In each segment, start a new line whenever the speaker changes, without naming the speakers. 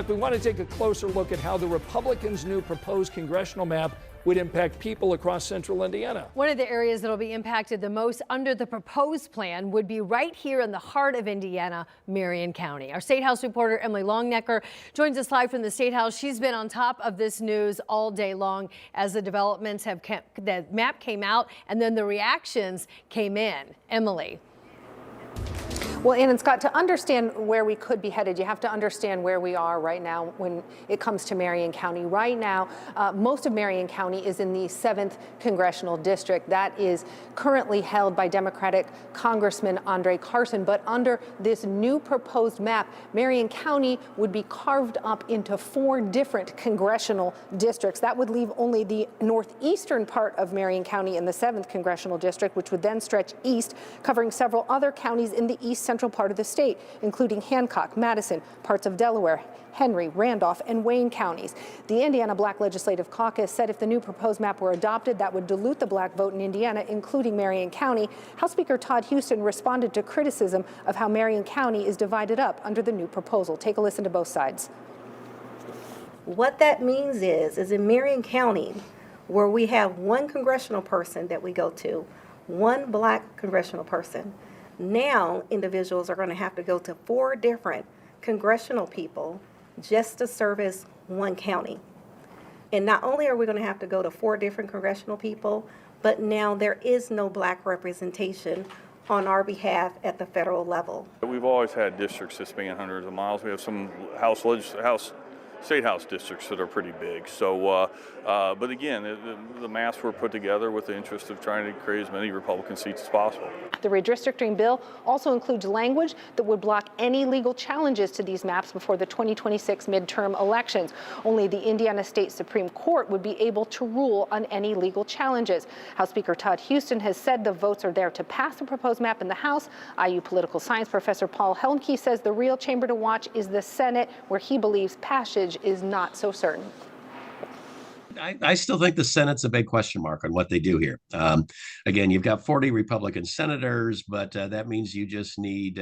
we want to take a closer look at how the Republicans' new proposed congressional map would impact people across central Indiana.
One of the areas that will be impacted the most under the proposed plan would be right here in the heart of Indiana, Marion County. Our State House reporter Emily Longnecker joins us live from the State House. She's been on top of this news all day long as the developments have kept, the map came out and then the reactions came in. Emily.
Well, Ann and Scott, to understand where we could be headed, you have to understand where we are right now when it comes to Marion County. Right now, most of Marion County is in the 7th congressional district. That is currently held by Democratic Congressman Andre Carson. But under this new proposed map, Marion County would be carved up into 4 different congressional districts. That would leave only the northeastern part of Marion County in the 7th congressional district, which would then stretch east, covering several other counties in the east central part of the state, including Hancock, Madison, parts of Delaware, Henry, Randolph, and Wayne counties. The Indiana Black Legislative Caucus said if the new proposed map were adopted, that would dilute the black vote in Indiana, including Marion County. House Speaker Todd Huston responded to criticism of how Marion County is divided up under the new proposal. Take a listen to both sides.
What that means is in Marion County, where we have one congressional person that we go to, one black congressional person, now individuals are going to have to go to 4 different congressional people just to service one county. And not only are we going to have to go to 4 different congressional people, but now there is no black representation on our behalf at the federal level.
We've always had districts that span hundreds of miles. We have some state house districts that are pretty big. So, but again, the maps were put together with the interest of trying to create as many Republican seats as possible.
The redistricting bill also includes language that would block any legal challenges to these maps before the 2026 midterm elections. Only the Indiana State Supreme Court would be able to rule on any legal challenges. House Speaker Todd Huston has said the votes are there to pass the proposed map in the House. IU political science professor Paul Helmke says the real chamber to watch is the Senate, where he believes passage is not so certain.
I still think the Senate's a big question mark on what they do here. Again, you've got 40 Republican senators, but that means you just need,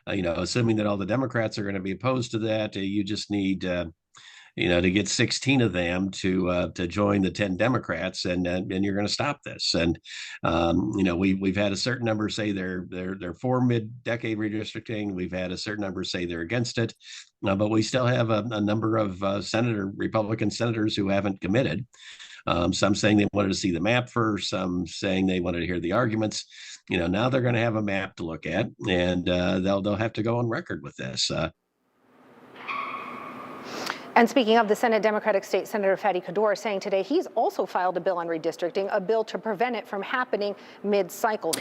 assuming that all the Democrats are going to be opposed to that, you just need, to get 16 of them to join the 10 Democrats, and you're going to stop this. And we've had a certain number say they're for mid-decade redistricting. We've had a certain number say they're against it. But we still have a number of Republican senators who haven't committed. Some saying they wanted to see the map first, some saying they wanted to hear the arguments. Now they're going to have a map to look at, and they'll have to go on record with this.
And speaking of, the Senate Democratic State Senator Fatty Kador saying today he's also filed a bill on redistricting, a bill to prevent it from happening mid-cycle.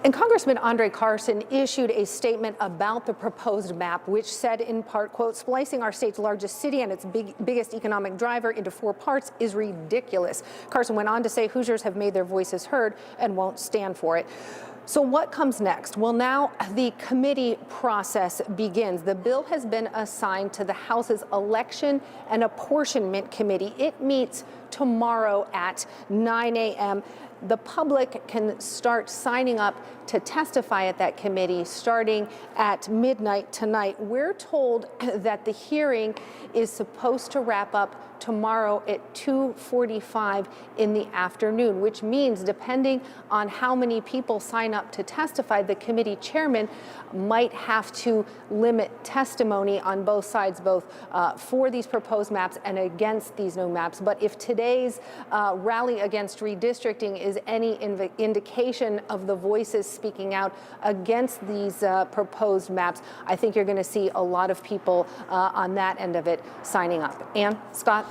And Congressman Andre Carson issued a statement about the proposed map, which said in part, quote, splicing our state's largest city and its biggest economic driver into 4 parts is ridiculous. Carson went on to say Hoosiers have made their voices heard and won't stand for it. So what comes next? Well, now the committee process begins. The bill has been assigned to the House's Election and Apportionment Committee. It meets tomorrow at 9 a.m. The public can start signing up to testify at that committee starting at midnight tonight. We're told that the hearing is supposed to wrap up tomorrow at 2:45 in the afternoon, which means depending on how many people sign up to testify, the committee chairman might have to limit testimony on both sides, both for these proposed maps and against these new maps. But if today's rally against redistricting is any indication of the voices speaking out against these proposed maps, I think you're going to see a lot of people on that end of it signing up. Ann, Scott?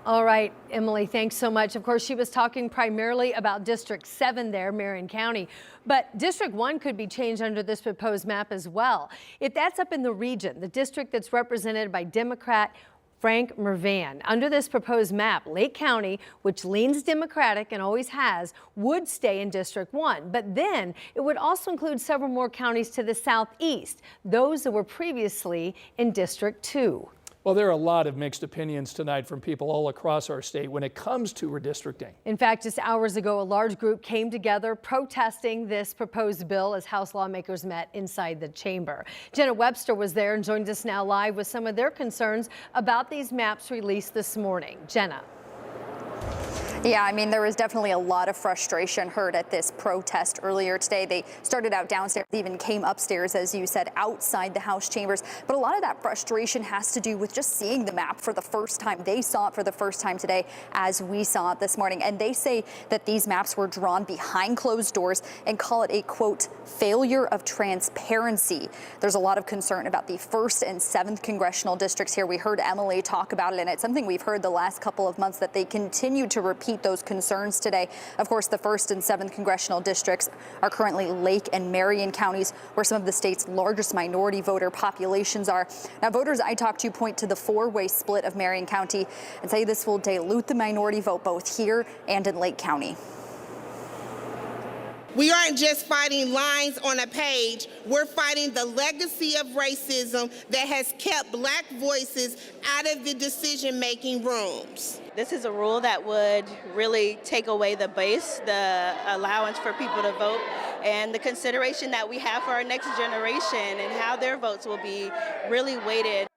All right, Emily, thanks so much. Of course, she was talking primarily about District 7 there, Marion County, but District 1 could be changed under this proposed map as well. If that's up in the region, the district that's represented by Democrat Frank Mervan. Under this proposed map, Lake County, which leans Democratic and always has, would stay in District 1. But then it would also include several more counties to the southeast, those that were previously in District 2.
Well, there are a lot of mixed opinions tonight from people all across our state when it comes to redistricting.
In fact, just hours ago, a large group came together protesting this proposed bill as House lawmakers met inside the chamber. Jenna Webster was there and joins us now live with some of their concerns about these maps released this morning. Jenna.
Yeah, I mean, there was definitely a lot of frustration heard at this protest earlier today. They started out downstairs, even came upstairs, as you said, outside the House chambers. But a lot of that frustration has to do with just seeing the map for the first time. They saw it for the first time today, as we saw it this morning. And they say that these maps were drawn behind closed doors and call it a, quote, failure of transparency. There's a lot of concern about the 1st and 7th congressional districts here. We heard Emily talk about it, and it's something we've heard the last couple of months that they continue to repeat those concerns today. Of course, the 1st and 7th congressional districts are currently Lake and Marion counties, where some of the state's largest minority voter populations are. Now, voters I talked to point to the 4-way split of Marion County and say this will dilute the minority vote both here and in Lake County.
We aren't just fighting lines on a page, we're fighting the legacy of racism that has kept Black voices out of the decision-making rooms.
This is a rule that would really take away the base, the allowance for people to vote, and the consideration that we have for our next generation and how their votes will be really weighted.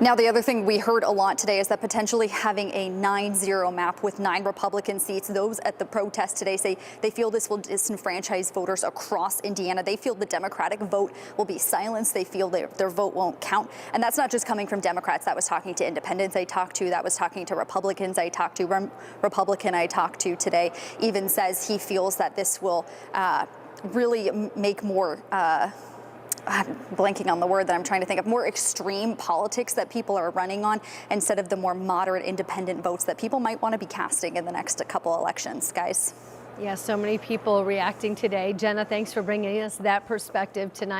Now, the other thing we heard a lot today is that potentially having a 9-0 map with 9 Republican seats. Those at the protest today say they feel this will disenfranchise voters across Indiana. They feel the Democratic vote will be silenced. They feel their vote won't count. And that's not just coming from Democrats. That was talking to independents I talked to. That was talking to Republicans I talked to. Republican I talked to today even says he feels that this will really make more I'm blanking on the word that I'm trying to think of, more extreme politics that people are running on instead of the more moderate independent votes that people might want to be casting in the next couple elections, guys.
Yeah, so many people reacting today. Jenna, thanks for bringing us that perspective tonight.